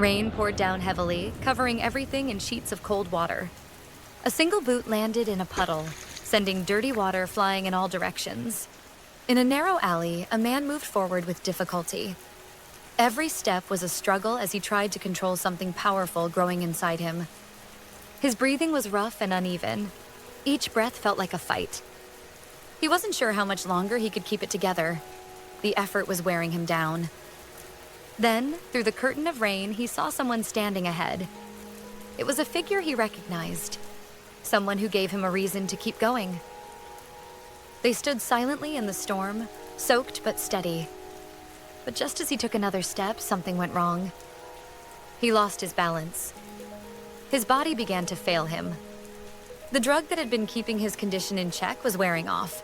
Rain poured down heavily, covering everything in sheets of cold water. A single boot landed in a puddle, sending dirty water flying in all directions. In a narrow alley, a man moved forward with difficulty. Every step was a struggle as he tried to control something powerful growing inside him. His breathing was rough and uneven. Each breath felt like a fight. He wasn't sure how much longer he could keep it together. The effort was wearing him down. Then, through the curtain of rain, he saw someone standing ahead. It was a figure he recognized, someone who gave him a reason to keep going. They stood silently in the storm, soaked but steady. But just as he took another step, something went wrong. He lost his balance. His body began to fail him. The drug that had been keeping his condition in check was wearing off.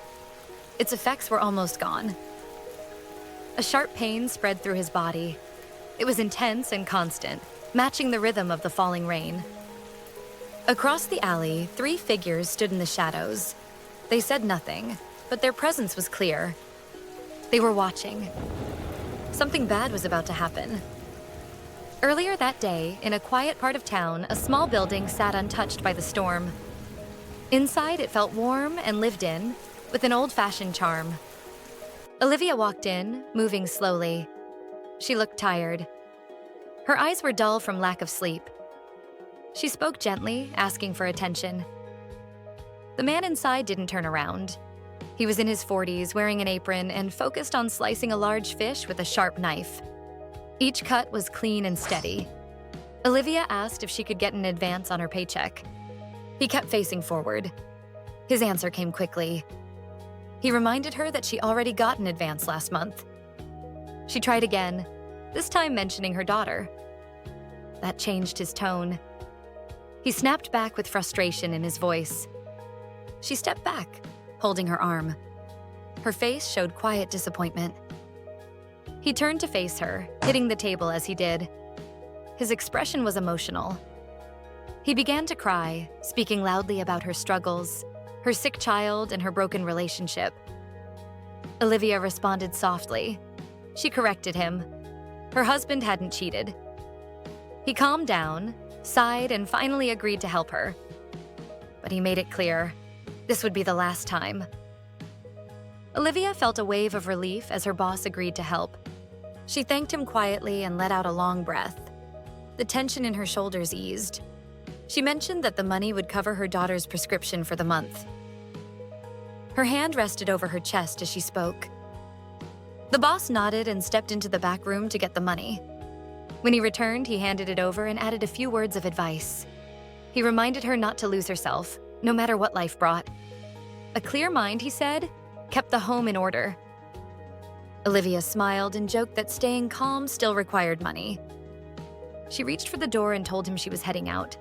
Its effects were almost gone. A sharp pain spread through his body. It was intense and constant, matching the rhythm of the falling rain. Across the alley, 3 figures stood in the shadows. They said nothing, but their presence was clear. They were watching. Something bad was about to happen. Earlier that day, in a quiet part of town, a small building sat untouched by the storm. Inside, it felt warm and lived in, with an old-fashioned charm. Olivia walked in, moving slowly. She looked tired. Her eyes were dull from lack of sleep. She spoke gently, asking for attention. The man inside didn't turn around. He was in his 40s, wearing an apron, and focused on slicing a large fish with a sharp knife. Each cut was clean and steady. Olivia asked if she could get an advance on her paycheck. He kept facing forward. His answer came quickly. He reminded her that she already got an advance last month. She tried again, this time mentioning her daughter. That changed his tone. He snapped back with frustration in his voice. She stepped back, holding her arm. Her face showed quiet disappointment. He turned to face her, hitting the table as he did. His expression was emotional. He began to cry, speaking loudly about her struggles, her sick child, and her broken relationship. Olivia responded softly. She corrected him. Her husband hadn't cheated. He calmed down, sighed, and finally agreed to help her. But he made it clear, this would be the last time. Olivia felt a wave of relief as her boss agreed to help. She thanked him quietly and let out a long breath. The tension in her shoulders eased. She mentioned that the money would cover her daughter's prescription for the month. Her hand rested over her chest as she spoke. The boss nodded and stepped into the back room to get the money. When he returned, he handed it over and added a few words of advice. He reminded her not to lose herself, no matter what life brought. A clear mind, he said, kept the home in order. Olivia smiled and joked that staying calm still required money. She reached for the door and told him she was heading out.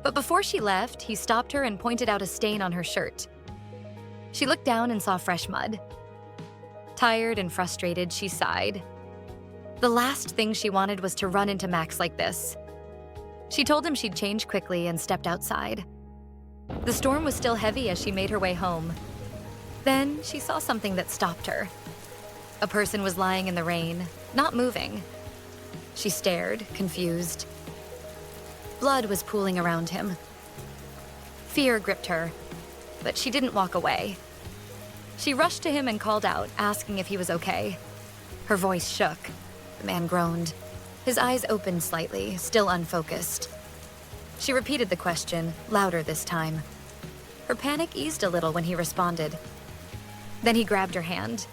But before she left, he stopped her and pointed out a stain on her shirt. She looked down and saw fresh mud. Tired and frustrated, she sighed. The last thing she wanted was to run into Max like this. She told him she'd change quickly and stepped outside. The storm was still heavy as she made her way home. Then she saw something that stopped her. A person was lying in the rain, not moving. She stared, confused. Blood was pooling around him. Fear gripped her, but she didn't walk away. She rushed to him and called out, asking if he was okay. Her voice shook. The man groaned. His eyes opened slightly, still unfocused. She repeated the question, louder this time. Her panic eased a little when he responded. Then he grabbed her hand.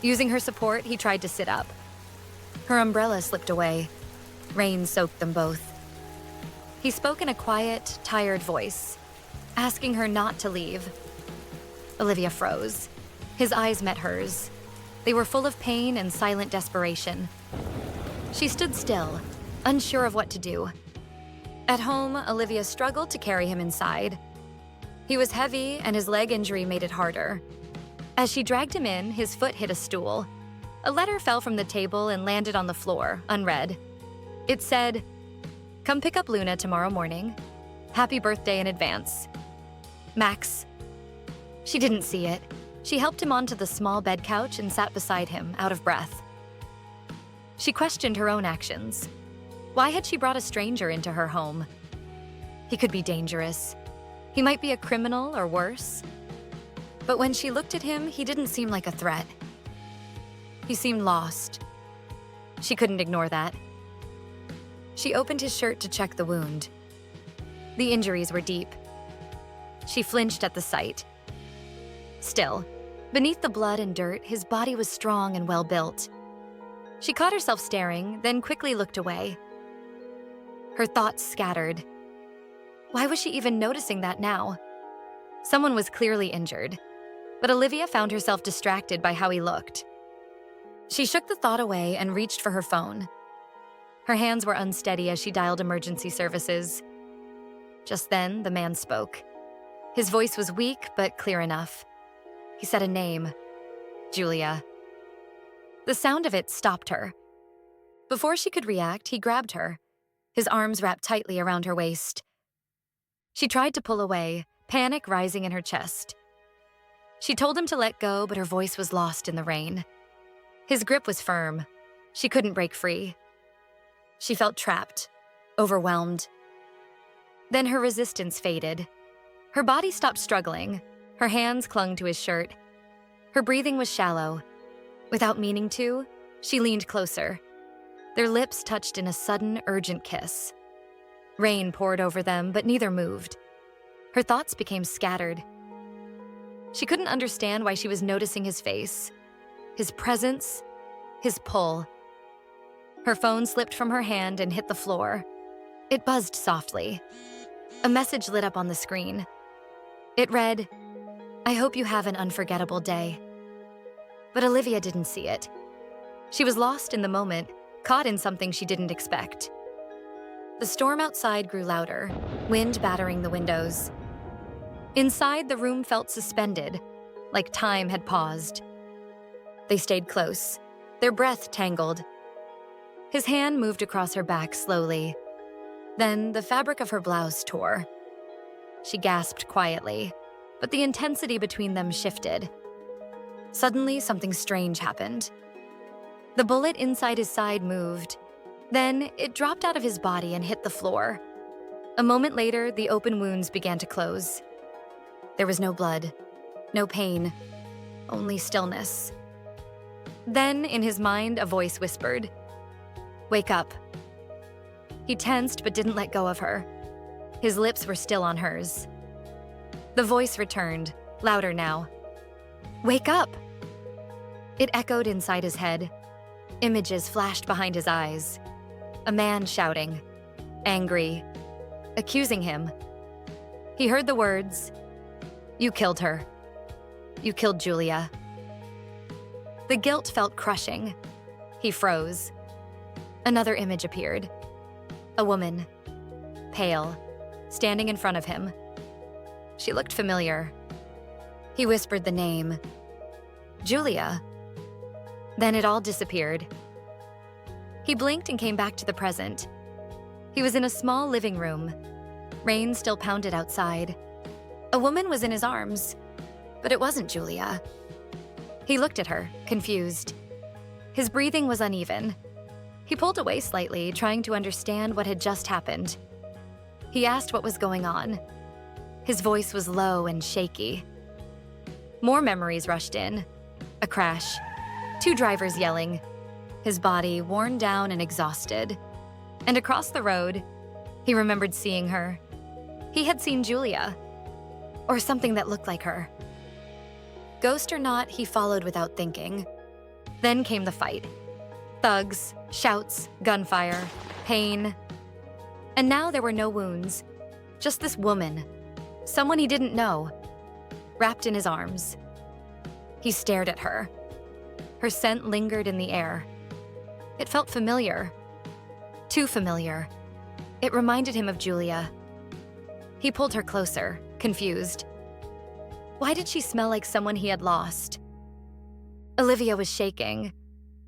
Using her support, he tried to sit up. Her umbrella slipped away. Rain soaked them both. He spoke in a quiet, tired voice, asking her not to leave. Olivia froze. His eyes met hers. They were full of pain and silent desperation. She stood still, unsure of what to do. At home, Olivia struggled to carry him inside. He was heavy, and his leg injury made it harder. As she dragged him in, his foot hit a stool. A letter fell from the table and landed on the floor, unread. It said, "Come pick up Luna tomorrow morning. Happy birthday in advance. Max." She didn't see it. She helped him onto the small bed couch and sat beside him, out of breath. She questioned her own actions. Why had she brought a stranger into her home? He could be dangerous. He might be a criminal or worse. But when she looked at him, he didn't seem like a threat. He seemed lost. She couldn't ignore that. She opened his shirt to check the wound. The injuries were deep. She flinched at the sight. Still, beneath the blood and dirt, his body was strong and well-built. She caught herself staring, then quickly looked away. Her thoughts scattered. Why was she even noticing that now? Someone was clearly injured, but Olivia found herself distracted by how he looked. She shook the thought away and reached for her phone. Her hands were unsteady as she dialed emergency services. Just then, the man spoke. His voice was weak but clear enough. He said a name, Julia. The sound of it stopped her. Before she could react, he grabbed her, his arms wrapped tightly around her waist. She tried to pull away, panic rising in her chest. She told him to let go, but her voice was lost in the rain. His grip was firm. She couldn't break free. She felt trapped, overwhelmed. Then her resistance faded. Her body stopped struggling. Her hands clung to his shirt. Her breathing was shallow. Without meaning to, she leaned closer. Their lips touched in a sudden, urgent kiss. Rain poured over them, but neither moved. Her thoughts became scattered. She couldn't understand why she was noticing his face, his presence, his pull. Her phone slipped from her hand and hit the floor. It buzzed softly. A message lit up on the screen. It read, "I hope you have an unforgettable day." But Olivia didn't see it. She was lost in the moment, caught in something she didn't expect. The storm outside grew louder, wind battering the windows. Inside, the room felt suspended, like time had paused. They stayed close, their breath tangled. His hand moved across her back slowly. Then the fabric of her blouse tore. She gasped quietly, but the intensity between them shifted. Suddenly, something strange happened. The bullet inside his side moved. Then it dropped out of his body and hit the floor. A moment later, the open wounds began to close. There was no blood, no pain, only stillness. Then, in his mind, a voice whispered, "Wake up." He tensed but didn't let go of her. His lips were still on hers. The voice returned, louder now. "Wake up!" It echoed inside his head. Images flashed behind his eyes. A man shouting, angry, accusing him. He heard the words, "You killed her. You killed Julia." The guilt felt crushing. He froze. Another image appeared. A woman, pale, standing in front of him. She looked familiar. He whispered the name, Julia. Then it all disappeared. He blinked and came back to the present. He was in a small living room. Rain still pounded outside. A woman was in his arms, but it wasn't Julia. He looked at her, confused. His breathing was uneven. He pulled away slightly, trying to understand what had just happened. He asked what was going on. His voice was low and shaky. More memories rushed in. A crash. 2 drivers yelling. His body worn down and exhausted. And across the road, he remembered seeing her. He had seen Julia. Or something that looked like her. Ghost or not, he followed without thinking. Then came the fight. Thugs, shouts, gunfire, pain. And now there were no wounds. Just this woman. Someone he didn't know. Wrapped in his arms. He stared at her. Her scent lingered in the air. It felt familiar. Too familiar. It reminded him of Julia. He pulled her closer, confused. Why did she smell like someone he had lost? Olivia was shaking.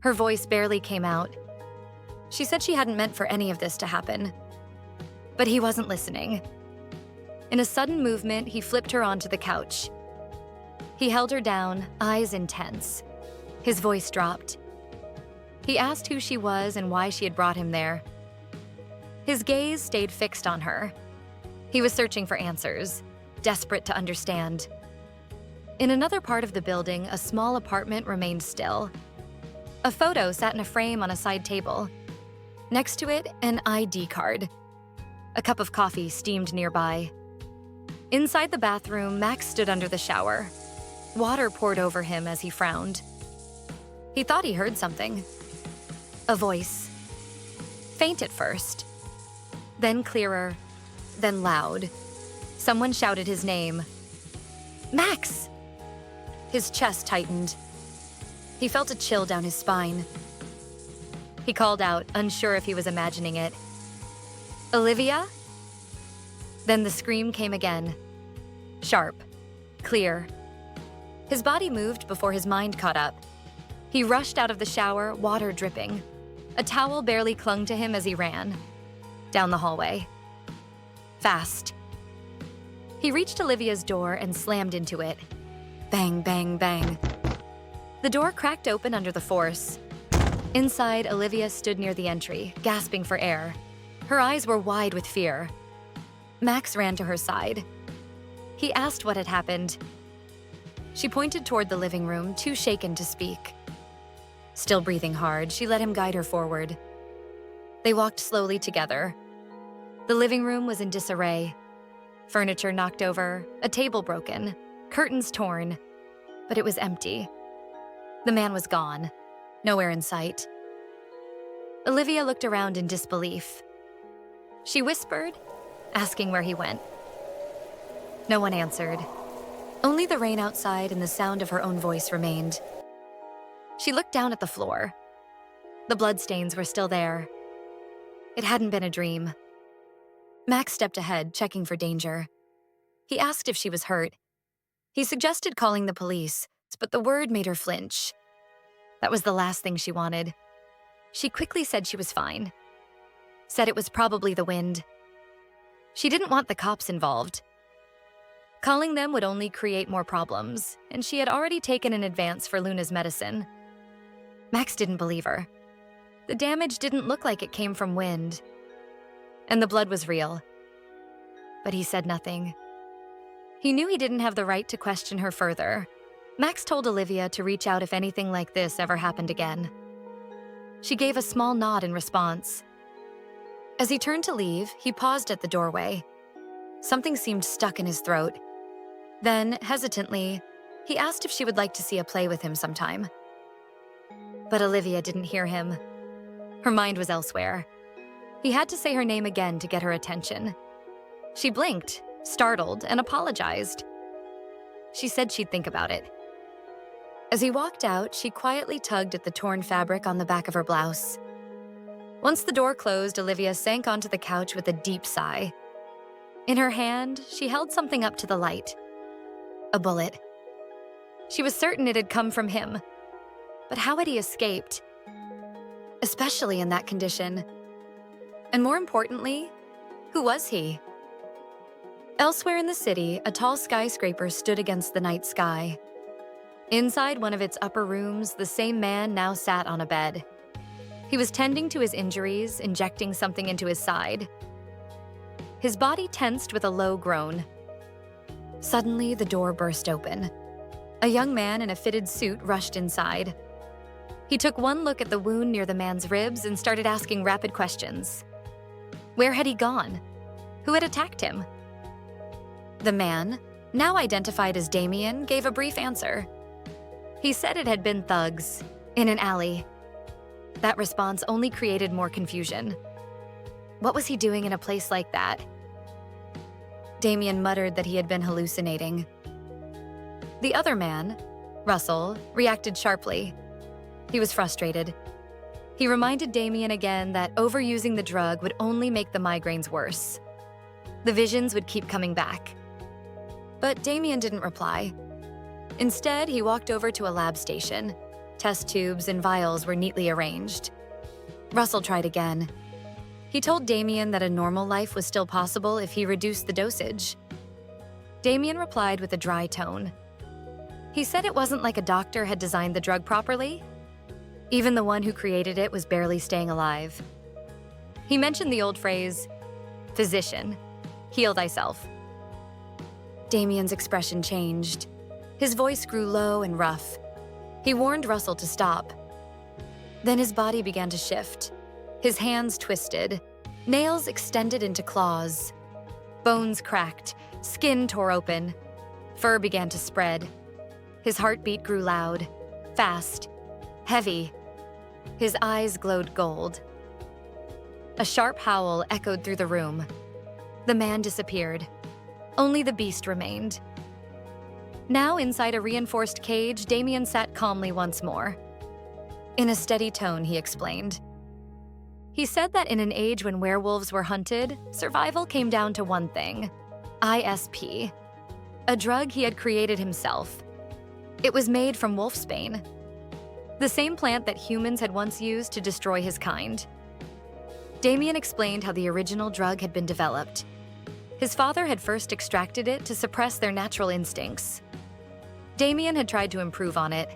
Her voice barely came out. She said she hadn't meant for any of this to happen. But he wasn't listening. In a sudden movement, he flipped her onto the couch. He held her down, eyes intense. His voice dropped. He asked who she was and why she had brought him there. His gaze stayed fixed on her. He was searching for answers, desperate to understand. In another part of the building, a small apartment remained still. A photo sat in a frame on a side table. Next to it, an ID card. A cup of coffee steamed nearby. Inside the bathroom, Max stood under the shower. Water poured over him as he frowned. He thought he heard something. A voice. Faint at first. Then clearer. Then loud. Someone shouted his name. Max! His chest tightened. He felt a chill down his spine. He called out, unsure if he was imagining it. Olivia? Then the scream came again. Sharp. Clear. His body moved before his mind caught up. He rushed out of the shower, water dripping. A towel barely clung to him as he ran. Down the hallway. Fast. He reached Olivia's door and slammed into it. Bang, bang, bang. The door cracked open under the force. Inside, Olivia stood near the entry, gasping for air. Her eyes were wide with fear. Max ran to her side. He asked what had happened. She pointed toward the living room, too shaken to speak. Still breathing hard, she let him guide her forward. They walked slowly together. The living room was in disarray. Furniture knocked over, a table broken, curtains torn, but it was empty. The man was gone, nowhere in sight. Olivia looked around in disbelief. She whispered, asking where he went. No one answered. Only the rain outside and the sound of her own voice remained. She looked down at the floor. The bloodstains were still there. It hadn't been a dream. Max stepped ahead, checking for danger. He asked if she was hurt. He suggested calling the police, but the word made her flinch. That was the last thing she wanted. She quickly said she was fine. Said it was probably the wind. She didn't want the cops involved. Calling them would only create more problems, and she had already taken an advance for Luna's medicine. Max didn't believe her. The damage didn't look like it came from wind. And the blood was real. But he said nothing. He knew he didn't have the right to question her further. Max told Olivia to reach out if anything like this ever happened again. She gave a small nod in response. As he turned to leave, he paused at the doorway. Something seemed stuck in his throat. Then, hesitantly, he asked if she would like to see a play with him sometime. But Olivia didn't hear him. Her mind was elsewhere. He had to say her name again to get her attention. She blinked, startled, and apologized. She said she'd think about it. As he walked out, she quietly tugged at the torn fabric on the back of her blouse. Once the door closed, Olivia sank onto the couch with a deep sigh. In her hand, she held something up to the light. A bullet. She was certain it had come from him. But how had he escaped? Especially in that condition. And more importantly, who was he? Elsewhere in the city, a tall skyscraper stood against the night sky. Inside one of its upper rooms, the same man now sat on a bed. He was tending to his injuries, injecting something into his side. His body tensed with a low groan. Suddenly, the door burst open. A young man in a fitted suit rushed inside. He took one look at the wound near the man's ribs and started asking rapid questions. Where had he gone? Who had attacked him? The man, now identified as Damian, gave a brief answer. He said it had been thugs, in an alley. That response only created more confusion. What was he doing in a place like that? Damian muttered that he had been hallucinating. The other man, Russell, reacted sharply. He was frustrated. He reminded Damian again that overusing the drug would only make the migraines worse. The visions would keep coming back. But Damian didn't reply. Instead, he walked over to a lab station. Test tubes and vials were neatly arranged. Russell tried again. He told Damian that a normal life was still possible if he reduced the dosage. Damian replied with a dry tone. He said it wasn't like a doctor had designed the drug properly. Even the one who created it was barely staying alive. He mentioned the old phrase, "Physician, heal thyself." Damian's expression changed. His voice grew low and rough. He warned Russell to stop. Then his body began to shift. His hands twisted, nails extended into claws. Bones cracked, skin tore open. Fur began to spread. His heartbeat grew loud, fast, heavy. His eyes glowed gold. A sharp howl echoed through the room. The man disappeared. Only the beast remained. Now inside a reinforced cage, Damian sat calmly once more. In a steady tone, he explained. He said that in an age when werewolves were hunted, survival came down to one thing: ISP, a drug he had created himself. It was made from wolfsbane, the same plant that humans had once used to destroy his kind. Damian explained how the original drug had been developed. His father had first extracted it to suppress their natural instincts. Damian had tried to improve on it,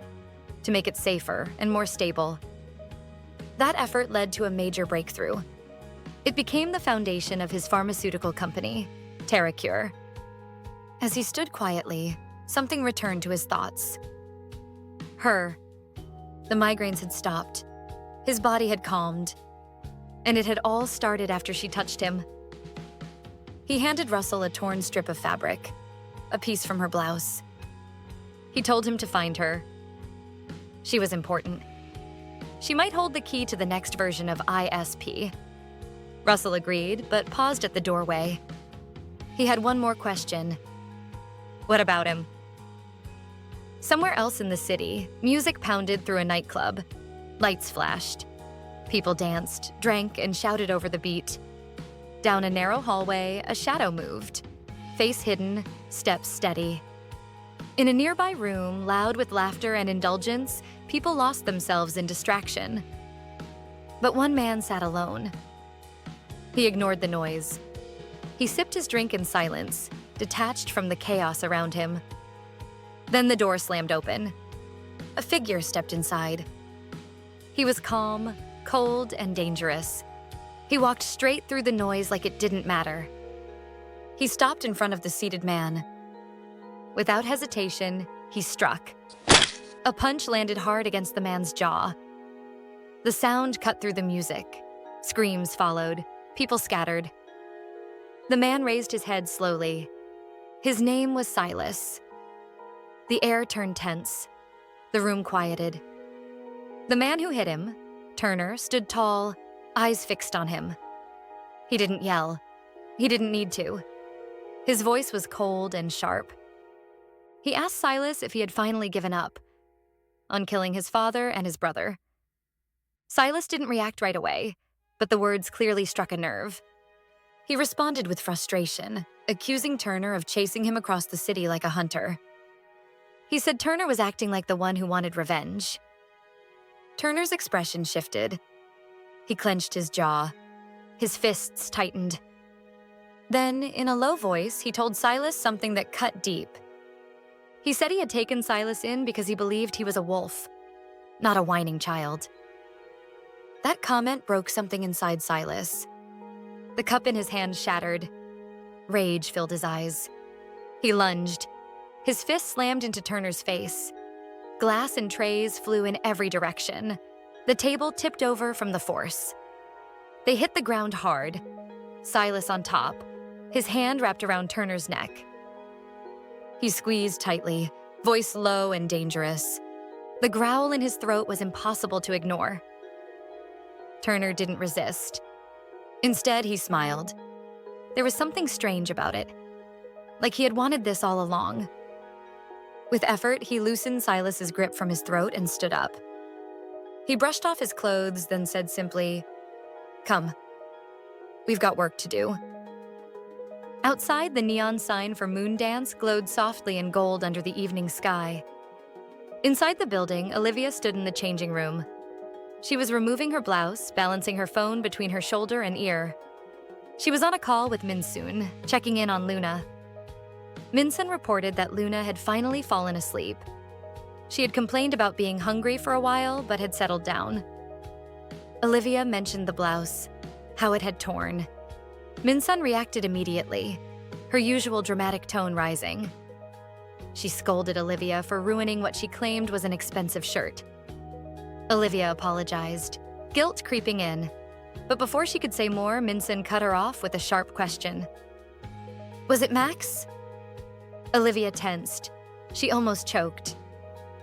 to make it safer and more stable. That effort led to a major breakthrough. It became the foundation of his pharmaceutical company, TerraCure. As he stood quietly, something returned to his thoughts. Her. The migraines had stopped. His body had calmed. And it had all started after she touched him. He handed Russell a torn strip of fabric, a piece from her blouse. He told him to find her. She was important. She might hold the key to the next version of ISP. Russell agreed, but paused at the doorway. He had one more question. What about him? Somewhere else in the city, music pounded through a nightclub. Lights flashed. People danced, drank, and shouted over the beat. Down a narrow hallway, a shadow moved. Face hidden, steps steady. In a nearby room, loud with laughter and indulgence, people lost themselves in distraction. But one man sat alone. He ignored the noise. He sipped his drink in silence, detached from the chaos around him. Then the door slammed open. A figure stepped inside. He was calm, cold, and dangerous. He walked straight through the noise like it didn't matter. He stopped in front of the seated man. Without hesitation, he struck. A punch landed hard against the man's jaw. The sound cut through the music. Screams followed. People scattered. The man raised his head slowly. His name was Silas. The air turned tense. The room quieted. The man who hit him, Turner, stood tall, eyes fixed on him. He didn't yell. He didn't need to. His voice was cold and sharp. He asked Silas if he had finally given up on killing his father and his brother. Silas didn't react right away, but the words clearly struck a nerve. He responded with frustration, accusing Turner of chasing him across the city like a hunter. He said Turner was acting like the one who wanted revenge. Turner's expression shifted. He clenched his jaw. His fists tightened. Then, in a low voice, he told Silas something that cut deep. He said he had taken Silas in because he believed he was a wolf, not a whining child. That comment broke something inside Silas. The cup in his hand shattered. Rage filled his eyes. He lunged. His fist slammed into Turner's face. Glass and trays flew in every direction. The table tipped over from the force. They hit the ground hard. Silas on top, his hand wrapped around Turner's neck. He squeezed tightly, voice low and dangerous. The growl in his throat was impossible to ignore. Turner didn't resist. Instead, he smiled. There was something strange about it, like he had wanted this all along. With effort, he loosened Silas's grip from his throat and stood up. He brushed off his clothes, then said simply, "Come. We've got work to do." Outside, the neon sign for Moon Dance glowed softly in gold under the evening sky. Inside the building, Olivia stood in the changing room. She was removing her blouse, balancing her phone between her shoulder and ear. She was on a call with Minsoon, checking in on Luna. Minsoon reported that Luna had finally fallen asleep. She had complained about being hungry for a while, but had settled down. Olivia mentioned the blouse. how it had torn. Minsun reacted immediately, her usual dramatic tone rising. She scolded Olivia for ruining what she claimed was an expensive shirt. Olivia apologized, guilt creeping in. But before she could say more, Minsun cut her off with a sharp question. "Was it Max?" Olivia tensed. She almost choked.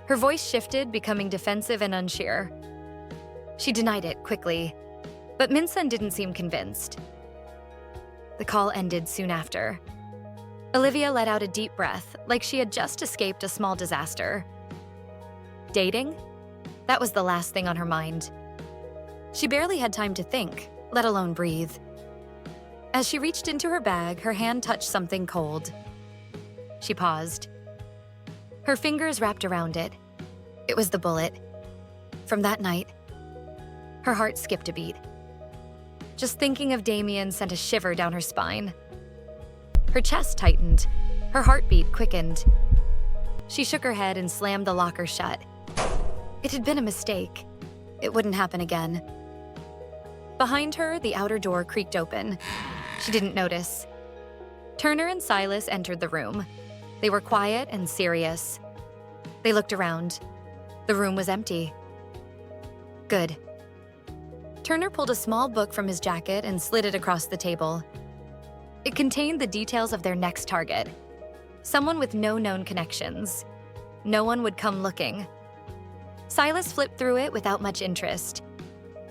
Her voice shifted, becoming defensive and unsure. She denied it quickly, but Minsun didn't seem convinced. The call ended soon after. Olivia let out a deep breath, like she had just escaped a small disaster. Dating? That was the last thing on her mind. She barely had time to think, let alone breathe. As she reached into her bag, her hand touched something cold. She paused. Her fingers wrapped around it. It was the bullet. From that night, her heart skipped a beat. Just thinking of Damian sent a shiver down her spine. Her chest tightened. Her heartbeat quickened. She shook her head and slammed the locker shut. It had been a mistake. It wouldn't happen again. Behind her, the outer door creaked open. She didn't notice. Turner and Silas entered the room. They were quiet and serious. They looked around. The room was empty. Good. Turner pulled a small book from his jacket and slid it across the table. It contained the details of their next target. Someone with no known connections. No one would come looking. Silas flipped through it without much interest.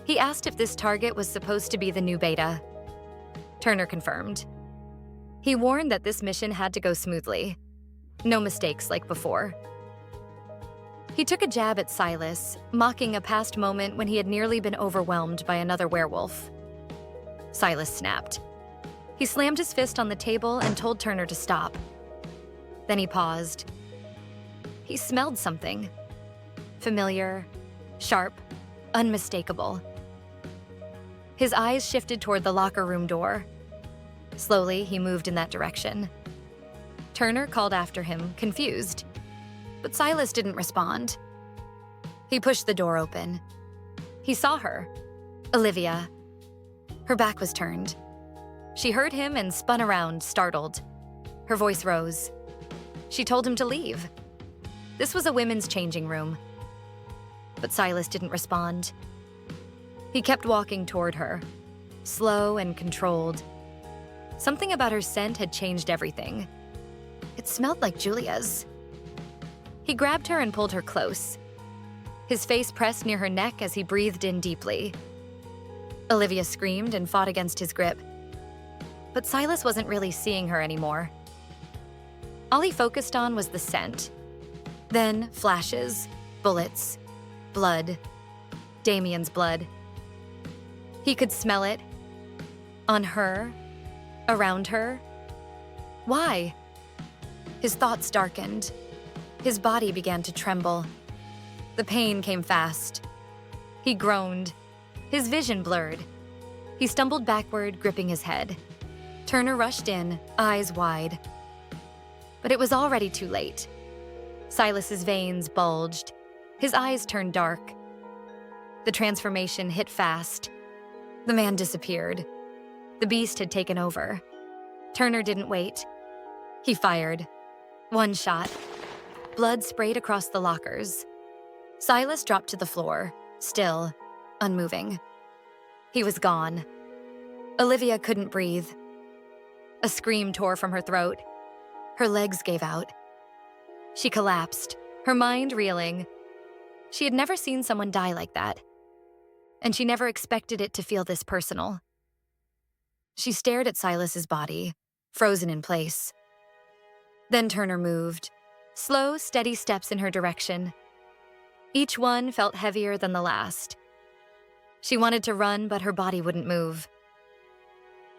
He asked if this target was supposed to be the new beta. Turner confirmed. He warned that this mission had to go smoothly. No mistakes like before. He took a jab at Silas, mocking a past moment when he had nearly been overwhelmed by another werewolf. Silas snapped. He slammed his fist on the table and told Turner to stop. Then he paused. He smelled something. Familiar, sharp, unmistakable. His eyes shifted toward the locker room door. Slowly, he moved in that direction. Turner called after him, confused. But Silas didn't respond. He pushed the door open. He saw her, Olivia. Her back was turned. She heard him and spun around, startled. Her voice rose. She told him to leave. This was a women's changing room. But Silas didn't respond. He kept walking toward her, slow and controlled. Something about her scent had changed everything. It smelled like Julia's. He grabbed her and pulled her close. His face pressed near her neck as he breathed in deeply. Olivia screamed and fought against his grip. But Silas wasn't really seeing her anymore. All he focused on was the scent. Then flashes, bullets, blood, Damian's blood. He could smell it. On her, around her. Why? His thoughts darkened. His body began to tremble. The pain came fast. He groaned. His vision blurred. He stumbled backward, gripping his head. Turner rushed in, eyes wide. But it was already too late. Silas's veins bulged. His eyes turned dark. The transformation hit fast. The man disappeared. The beast had taken over. Turner didn't wait. He fired. One shot. Blood sprayed across the lockers. Silas dropped to the floor, still, unmoving. He was gone. Olivia couldn't breathe. A scream tore from her throat. Her legs gave out. She collapsed, her mind reeling. She had never seen someone die like that. And she never expected it to feel this personal. She stared at Silas's body, frozen in place. Then Turner moved. Slow, steady steps in her direction. Each one felt heavier than the last. She wanted to run, but her body wouldn't move.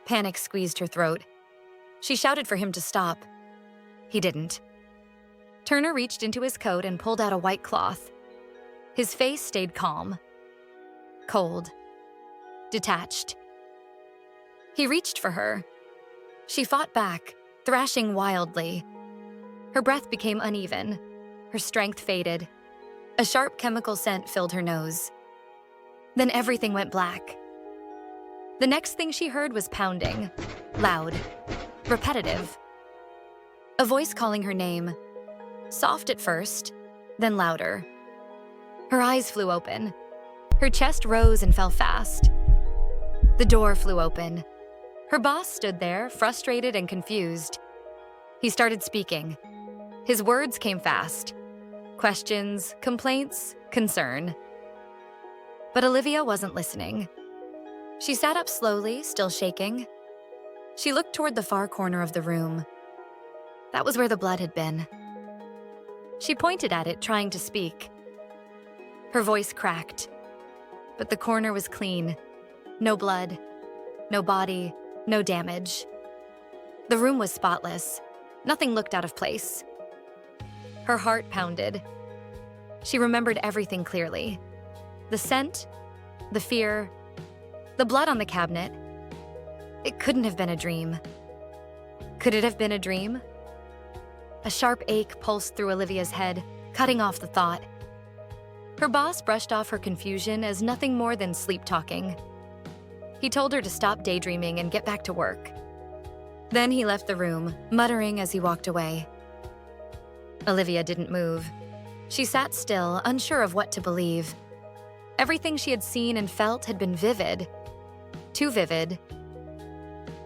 Panic squeezed her throat. She shouted for him to stop. He didn't. Turner reached into his coat and pulled out a white cloth. His face stayed calm. Cold. Detached. He reached for her. She fought back, thrashing wildly. Her breath became uneven. Her strength faded. A sharp chemical scent filled her nose. Then everything went black. The next thing she heard was pounding, loud, repetitive. A voice calling her name, soft at first, then louder. Her eyes flew open. Her chest rose and fell fast. The door flew open. Her boss stood there, frustrated and confused. He started speaking. His words came fast. Questions, complaints, concern. But Olivia wasn't listening. She sat up slowly, still shaking. She looked toward the far corner of the room. That was where the blood had been. She pointed at it, trying to speak. Her voice cracked. But the corner was clean. No blood, no body, no damage. The room was spotless. Nothing looked out of place. Her heart pounded. She remembered everything clearly. The scent, the fear, the blood on the cabinet. It couldn't have been a dream. Could it have been a dream? A sharp ache pulsed through Olivia's head, cutting off the thought. Her boss brushed off her confusion as nothing more than sleep-talking. He told her to stop daydreaming and get back to work. Then he left the room, muttering as he walked away. Olivia didn't move. She sat still, unsure of what to believe. Everything she had seen and felt had been vivid. Too vivid.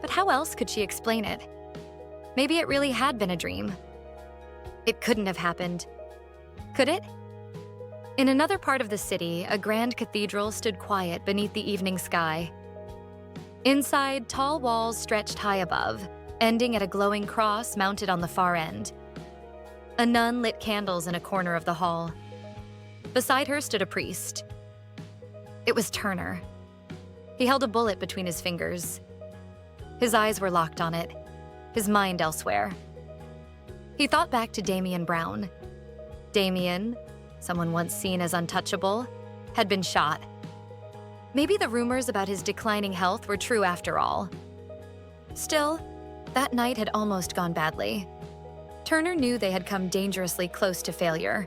But how else could she explain it? Maybe it really had been a dream. It couldn't have happened. Could it? In another part of the city, a grand cathedral stood quiet beneath the evening sky. Inside, tall walls stretched high above, ending at a glowing cross mounted on the far end. A nun lit candles in a corner of the hall. Beside her stood a priest. It was Turner. He held a bullet between his fingers. His eyes were locked on it, his mind elsewhere. He thought back to Damian Brown. Damian, someone once seen as untouchable, had been shot. Maybe the rumors about his declining health were true after all. Still, that night had almost gone badly. Turner knew they had come dangerously close to failure.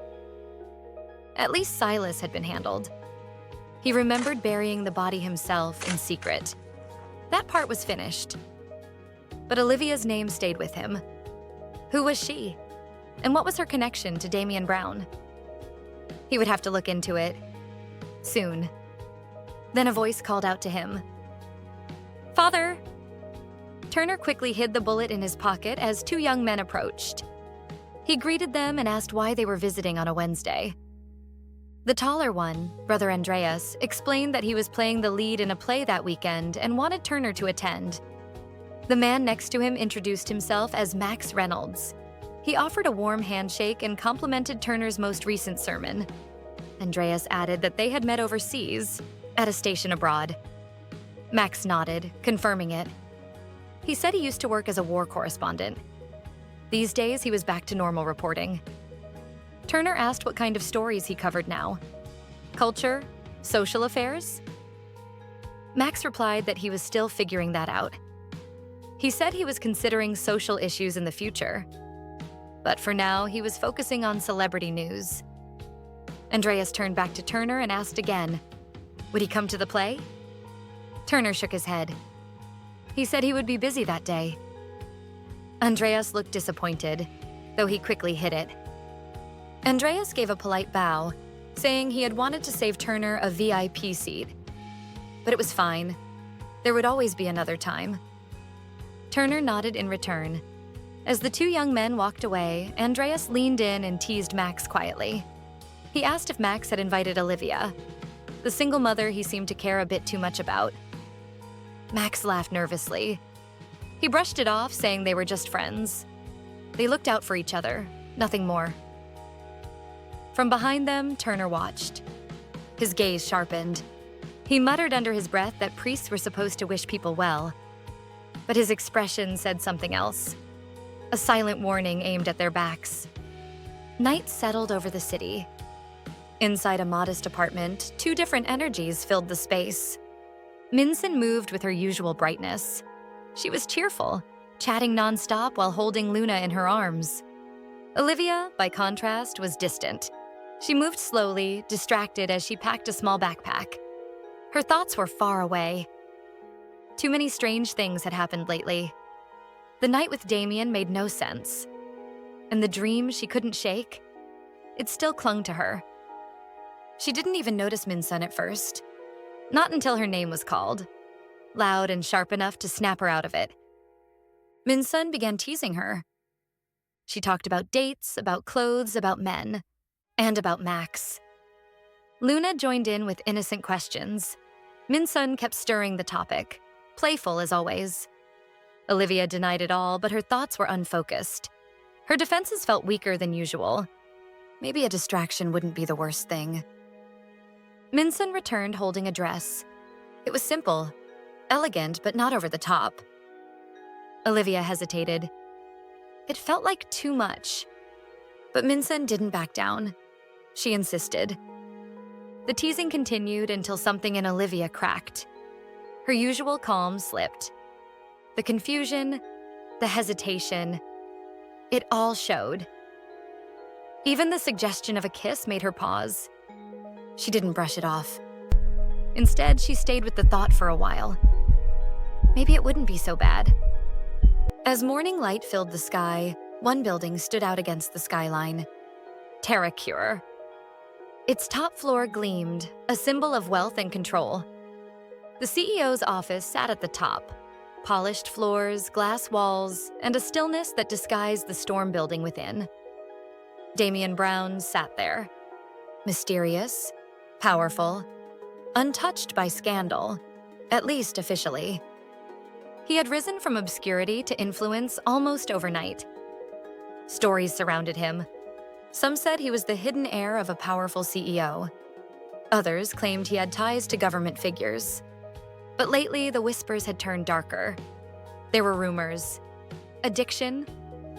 At least Silas had been handled. He remembered burying the body himself in secret. That part was finished. But Olivia's name stayed with him. Who was she? And what was her connection to Damian Brown? He would have to look into it. Soon. Then a voice called out to him. "Father!" Turner quickly hid the bullet in his pocket as two young men approached. He greeted them and asked why they were visiting on a Wednesday. The taller one, Brother Andreas, explained that he was playing the lead in a play that weekend and wanted Turner to attend. The man next to him introduced himself as Max Reynolds. He offered a warm handshake and complimented Turner's most recent sermon. Andreas added that they had met overseas, at a station abroad. Max nodded, confirming it. He said he used to work as a war correspondent. These days, he was back to normal reporting. Turner asked what kind of stories he covered now. Culture? Social affairs? Max replied that he was still figuring that out. He said he was considering social issues in the future. But for now, he was focusing on celebrity news. Andreas turned back to Turner and asked again, would he come to the play? Turner shook his head. He said he would be busy that day. Andreas looked disappointed, though he quickly hid it. Andreas gave a polite bow, saying he had wanted to save Turner a VIP seat. But it was fine. There would always be another time. Turner nodded in return. As the two young men walked away, Andreas leaned in and teased Max quietly. He asked if Max had invited Olivia, the single mother he seemed to care a bit too much about. Max laughed nervously. He brushed it off, saying they were just friends. They looked out for each other, nothing more. From behind them, Turner watched. His gaze sharpened. He muttered under his breath that priests were supposed to wish people well. But his expression said something else. A silent warning aimed at their backs. Night settled over the city. Inside a modest apartment, two different energies filled the space. Minson moved with her usual brightness. She was cheerful, chatting nonstop while holding Luna in her arms. Olivia, by contrast, was distant. She moved slowly, distracted as she packed a small backpack. Her thoughts were far away. Too many strange things had happened lately. The night with Damian made no sense. And the dream she couldn't shake, it still clung to her. She didn't even notice Minsun at first. Not until her name was called, loud and sharp enough to snap her out of it. Minsun began teasing her. She talked about dates, about clothes, about men, and about Max. Luna joined in with innocent questions. Minsun kept stirring the topic, playful as always. Olivia denied it all, but her thoughts were unfocused. Her defenses felt weaker than usual. Maybe a distraction wouldn't be the worst thing. Minsun returned holding a dress. It was simple, elegant, but not over the top. Olivia hesitated. It felt like too much. But Minsun didn't back down. She insisted. The teasing continued until something in Olivia cracked. Her usual calm slipped. The confusion, the hesitation, it all showed. Even the suggestion of a kiss made her pause. She didn't brush it off. Instead, she stayed with the thought for a while. Maybe it wouldn't be so bad. As morning light filled the sky, one building stood out against the skyline. TerraCure. Its top floor gleamed, a symbol of wealth and control. The CEO's office sat at the top. Polished floors, glass walls, and a stillness that disguised the storm building within. Damian Brown sat there. Mysterious, powerful, untouched by scandal, at least officially. He had risen from obscurity to influence almost overnight. Stories surrounded him. Some said he was the hidden heir of a powerful CEO. Others claimed he had ties to government figures. But lately, the whispers had turned darker. There were rumors. Addiction,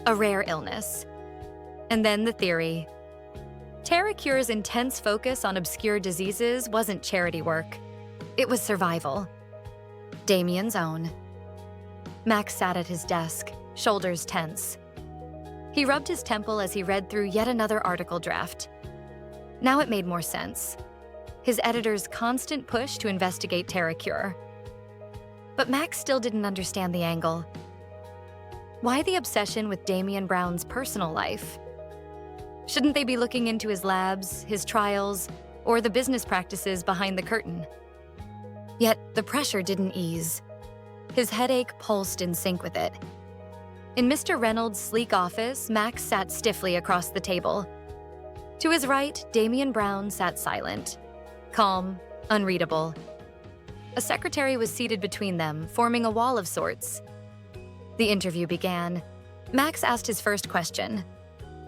a rare illness. And then the theory. TerraCure's intense focus on obscure diseases wasn't charity work. It was survival. Damian's own. Max sat at his desk, shoulders tense. He rubbed his temple as he read through yet another article draft. Now it made more sense. His editor's constant push to investigate TerraCure. But Max still didn't understand the angle. Why the obsession with Damian Brown's personal life? Shouldn't they be looking into his labs, his trials, or the business practices behind the curtain? Yet the pressure didn't ease. His headache pulsed in sync with it. In Mr. Reynolds' sleek office, Max sat stiffly across the table. To his right, Damian Brown sat silent, calm, unreadable. A secretary was seated between them, forming a wall of sorts. The interview began. Max asked his first question.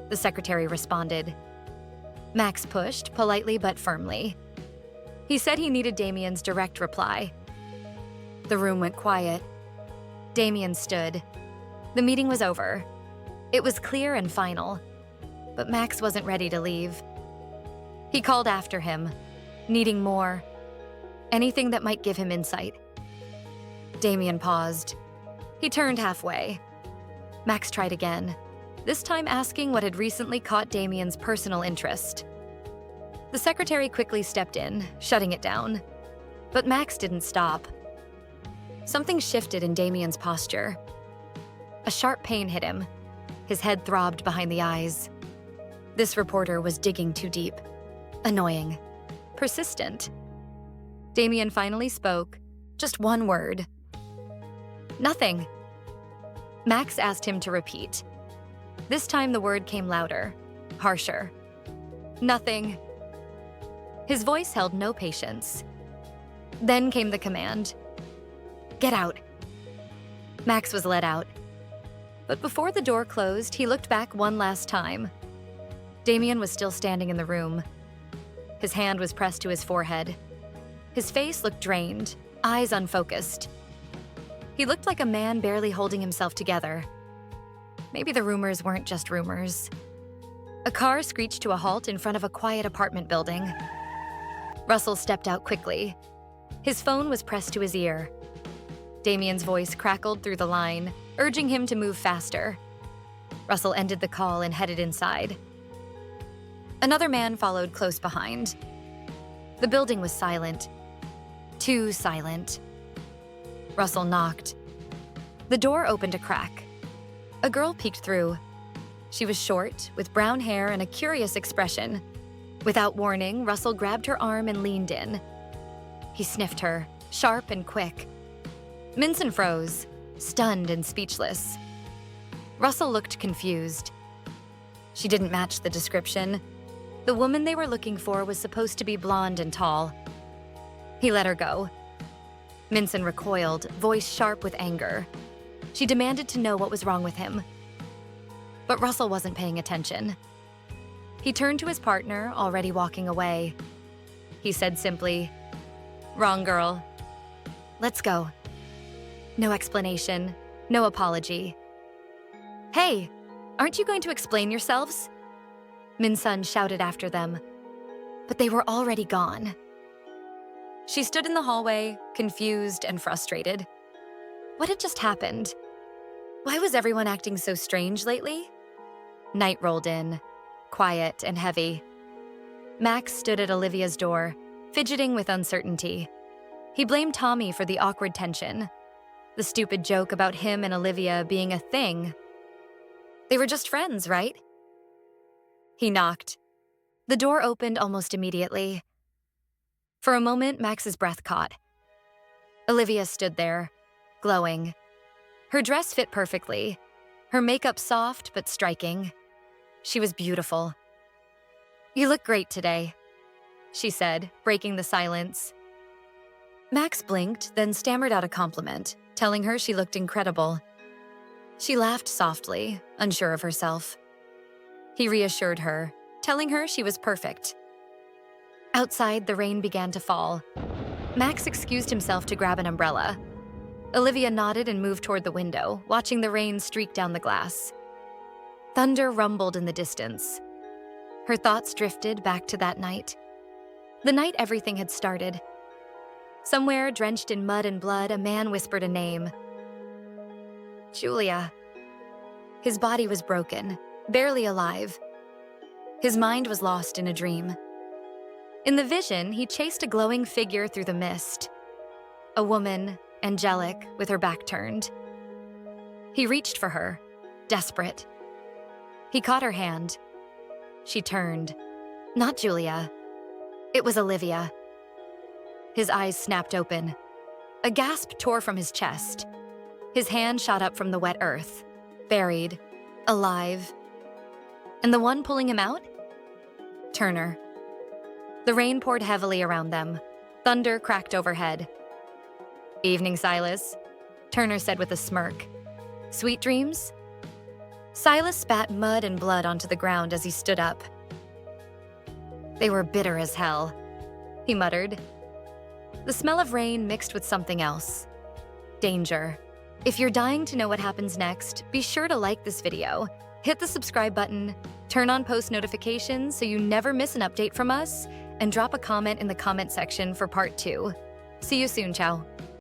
The secretary responded. Max pushed, politely but firmly. He said he needed Damian's direct reply. The room went quiet. Damian stood. The meeting was over. It was clear and final. But Max wasn't ready to leave. He called after him, needing more. Anything that might give him insight. Damian paused. He turned halfway. Max tried again, this time asking what had recently caught Damian's personal interest. The secretary quickly stepped in, shutting it down. But Max didn't stop. Something shifted in Damian's posture. A sharp pain hit him. His head throbbed behind the eyes. This reporter was digging too deep. Annoying. Persistent. Damian finally spoke. Just one word. Nothing. Max asked him to repeat. This time the word came louder, harsher. Nothing. His voice held no patience. Then came the command. Get out. Max was let out. But before the door closed, he looked back one last time. Damian was still standing in the room. His hand was pressed to his forehead. His face looked drained, eyes unfocused. He looked like a man barely holding himself together. Maybe the rumors weren't just rumors. A car screeched to a halt in front of a quiet apartment building. Russell stepped out quickly. His phone was pressed to his ear. Damian's voice crackled through the line, urging him to move faster. Russell ended the call and headed inside. Another man followed close behind. The building was silent. Too silent. Russell knocked. The door opened a crack. A girl peeked through. She was short, with brown hair and a curious expression. Without warning, Russell grabbed her arm and leaned in. He sniffed her, sharp and quick. Minson froze, stunned and speechless. Russell looked confused. She didn't match the description. The woman they were looking for was supposed to be blonde and tall. He let her go. Minson recoiled, voice sharp with anger. She demanded to know what was wrong with him. But Russell wasn't paying attention. He turned to his partner, already walking away. He said simply, "Wrong girl. Let's go." No explanation, no apology. "Hey, aren't you going to explain yourselves?" Minsun shouted after them. But they were already gone. She stood in the hallway, confused and frustrated. What had just happened? Why was everyone acting so strange lately? Night rolled in, quiet and heavy. Max stood at Olivia's door, fidgeting with uncertainty. He blamed Tommy for the awkward tension. The stupid joke about him and Olivia being a thing. They were just friends, right? He knocked. The door opened almost immediately. For a moment, Max's breath caught. Olivia stood there, glowing. Her dress fit perfectly, her makeup soft but striking. She was beautiful. "You look great today," she said, breaking the silence. Max blinked, then stammered out a compliment, telling her she looked incredible. She laughed softly, unsure of herself. He reassured her, telling her she was perfect. Outside, the rain began to fall. Max excused himself to grab an umbrella. Olivia nodded and moved toward the window, watching the rain streak down the glass. Thunder rumbled in the distance. Her thoughts drifted back to that night. The night everything had started. Somewhere, drenched in mud and blood, a man whispered a name. Julia. His body was broken, barely alive. His mind was lost in a dream. In the vision, he chased a glowing figure through the mist. A woman, angelic, with her back turned. He reached for her, desperate. He caught her hand. She turned. Not Julia. It was Olivia. His eyes snapped open. A gasp tore from his chest. His hand shot up from the wet earth, buried, alive. And the one pulling him out? Turner. The rain poured heavily around them. Thunder cracked overhead. "Evening, Silas," Turner said with a smirk. "Sweet dreams?" Silas spat mud and blood onto the ground as he stood up. "They were bitter as hell," he muttered. The smell of rain mixed with something else. Danger. If you're dying to know what happens next, be sure to like this video, hit the subscribe button, turn on post notifications so you never miss an update from us, and drop a comment in the comment section for part 2. See you soon, ciao.